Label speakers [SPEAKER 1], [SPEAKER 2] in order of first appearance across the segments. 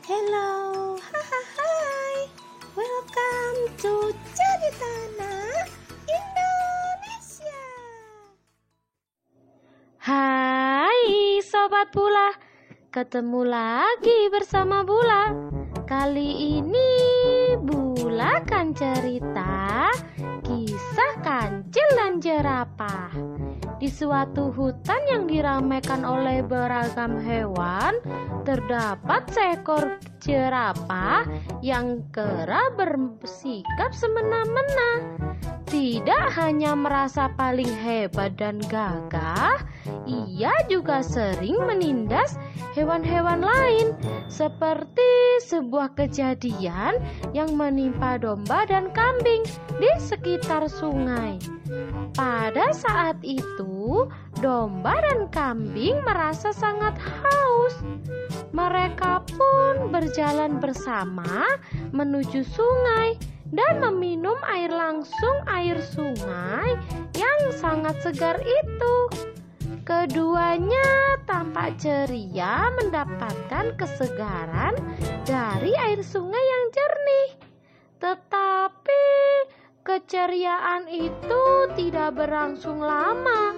[SPEAKER 1] Hello, hai, welcome to Cerita Anak Indonesia.
[SPEAKER 2] Hai Sobat Bula, ketemu lagi bersama Bula. Kali ini Bula akan cerita kisah kancil dan jerapah. Di suatu hutan yang diramaikan oleh beragam hewan, terdapat seekor jerapah yang kerap bersikap semena-mena. Tidak hanya merasa paling hebat dan gagah, ia juga sering menindas hewan-hewan lain, seperti sebuah kejadian yang menimpa domba dan kambing di sekitar sungai. Pada saat itu, domba dan kambing merasa sangat haus. Mereka pun berjalan bersama menuju sungai dan meminum air sungai yang sangat segar itu. Keduanya tampak ceria mendapatkan kesegaran dari air sungai yang jernih. Tetapi keceriaan itu tidak berlangsung lama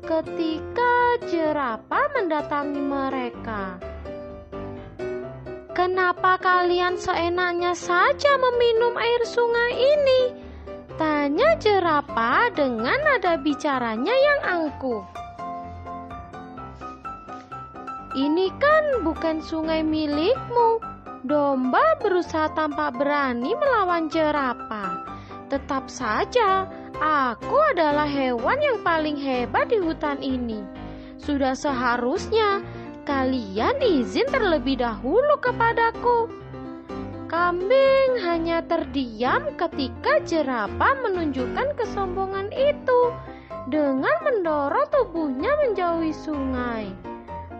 [SPEAKER 2] ketika jerapah mendatangi mereka. "Kenapa kalian seenaknya saja meminum air sungai ini?" tanya jerapah dengan nada bicaranya yang angkuh. "Ini kan bukan sungai milikmu." Domba berusaha tampak berani melawan jerapah. "Tetap saja, aku adalah hewan yang paling hebat di hutan ini. Sudah seharusnya kalian izin terlebih dahulu kepadaku." Kambing hanya terdiam ketika jerapah menunjukkan kesombongan itu dengan mendorong tubuhnya menjauhi sungai.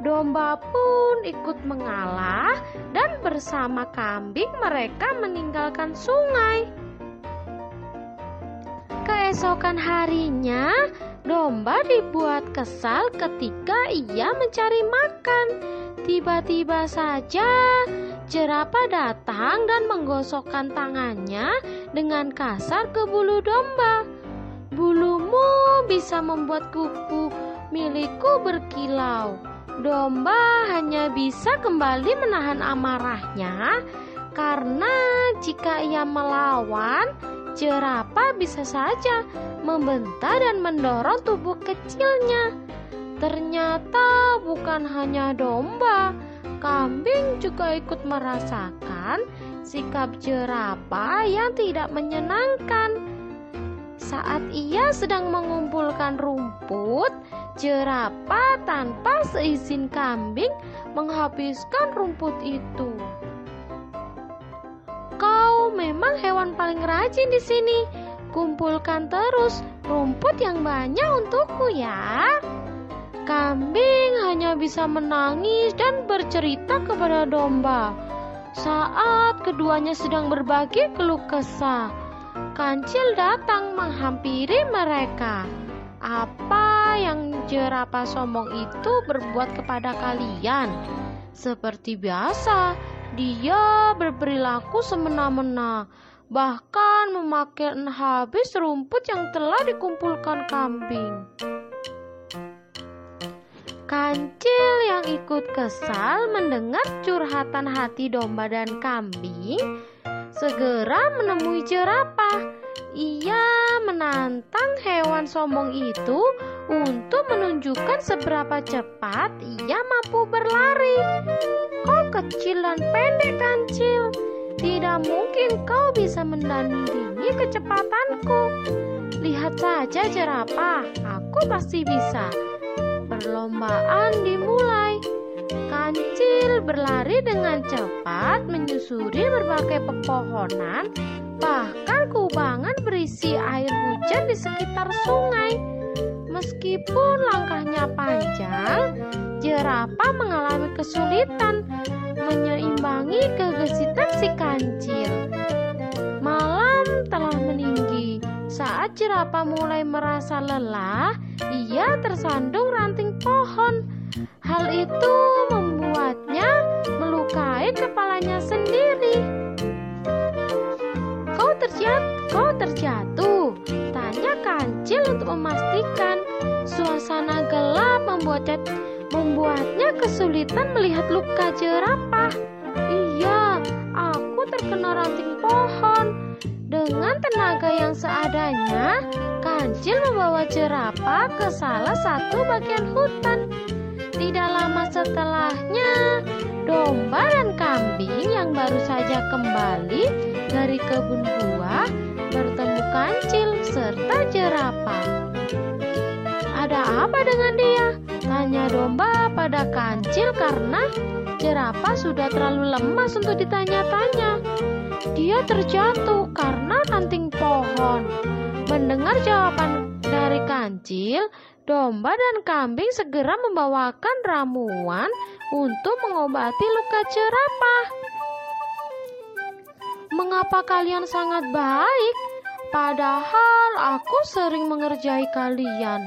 [SPEAKER 2] Domba pun ikut mengalah dan bersama kambing mereka meninggalkan sungai. Keesokan harinya, domba dibuat kesal ketika ia mencari makan. Tiba-tiba saja jerapah datang dan menggosokkan tangannya dengan kasar ke bulu domba. "Bulumu bisa membuat kuku milikku berkilau." Domba hanya bisa kembali menahan amarahnya karena jika ia melawan, jerapah bisa saja membentak dan mendorong tubuh kecilnya. Ternyata bukan hanya domba, kambing juga ikut merasakan sikap jerapah yang tidak menyenangkan. Saat ia sedang mengumpulkan rumput, jerapah tanpa seizin kambing menghabiskan rumput itu. "Kau memang hewan paling rajin di sini. Kumpulkan terus rumput yang banyak untukku ya." Kambing hanya bisa menangis dan bercerita kepada domba. Saat keduanya sedang berbagi keluh kesah, kancil datang menghampiri mereka. "Apa yang jerapah sombong itu berbuat kepada kalian?" "Seperti biasa, dia berperilaku semena-mena, bahkan memakan habis rumput yang telah dikumpulkan kambing." Kancil yang ikut kesal mendengar curhatan hati domba dan kambing segera menemui jerapah. Ia menantang hewan sombong itu untuk menunjukkan seberapa cepat ia mampu berlari. "Kau kecil dan pendek, kancil. Tidak mungkin kau bisa menandingi kecepatanku. Lihat saja jerapah, aku pasti bisa." Perlombaan dimulai. Kancil berlari dengan cepat menyusuri berbagai pepohonan, bahkan kubangan berisi air hujan di sekitar sungai. Meskipun langkahnya panjang, jerapah mengalami kesulitan menyeimbangi kegesitan si kancil. Malam telah meninggi. Saat jerapah mulai merasa lelah, ia tersandung ranting pohon. Hal itu membuatnya melukai kepala kepalanya sendiri. Kau terjatuh? Tanya kancil untuk memastikan. Suasana gelap membuatnya kesulitan melihat luka jerapah. Iya, aku terkena ranting pohon. Dengan tenaga yang seadanya, kancil membawa jerapah ke salah satu bagian hutan. Tidak lama setelahnya, domba dan kambing yang baru saja kembali dari kebun buah bertemu kancil serta jerapah. Ada apa dengan dia? Tanya domba pada kancil karena jerapah sudah terlalu lemas untuk ditanya-tanya. Dia terjatuh karena ranting pohon. Mendengar jawaban dari kancil, domba dan kambing segera membawakan ramuan untuk mengobati luka jerapah. Mengapa kalian sangat baik? Padahal aku sering mengerjai kalian.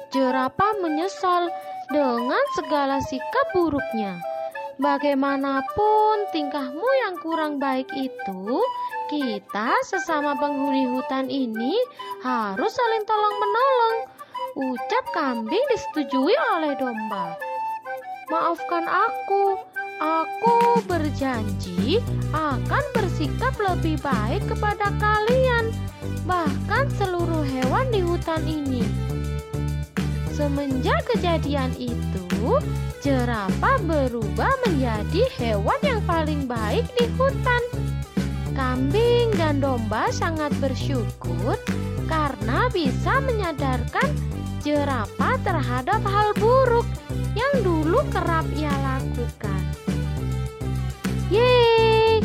[SPEAKER 2] Jerapah menyesal dengan segala sikap buruknya. Bagaimanapun tingkahmu yang kurang baik itu, kita sesama penghuni hutan ini harus saling tolong-menolong. Ucap kambing disetujui oleh domba. Maafkan aku berjanji akan bersikap lebih baik kepada kalian, bahkan seluruh hewan di hutan ini. Semenjak kejadian itu, jerapah berubah menjadi hewan yang paling baik di hutan. Kambing dan domba sangat bersyukur karena bisa menyadarkan jerapah terhadap hal buruk yang dulu kerap ia lakukan. Yeay!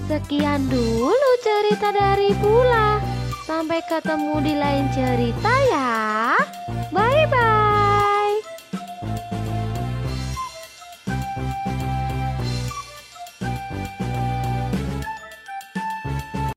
[SPEAKER 2] Sekian dulu cerita dari Bula. Sampai ketemu di lain cerita ya.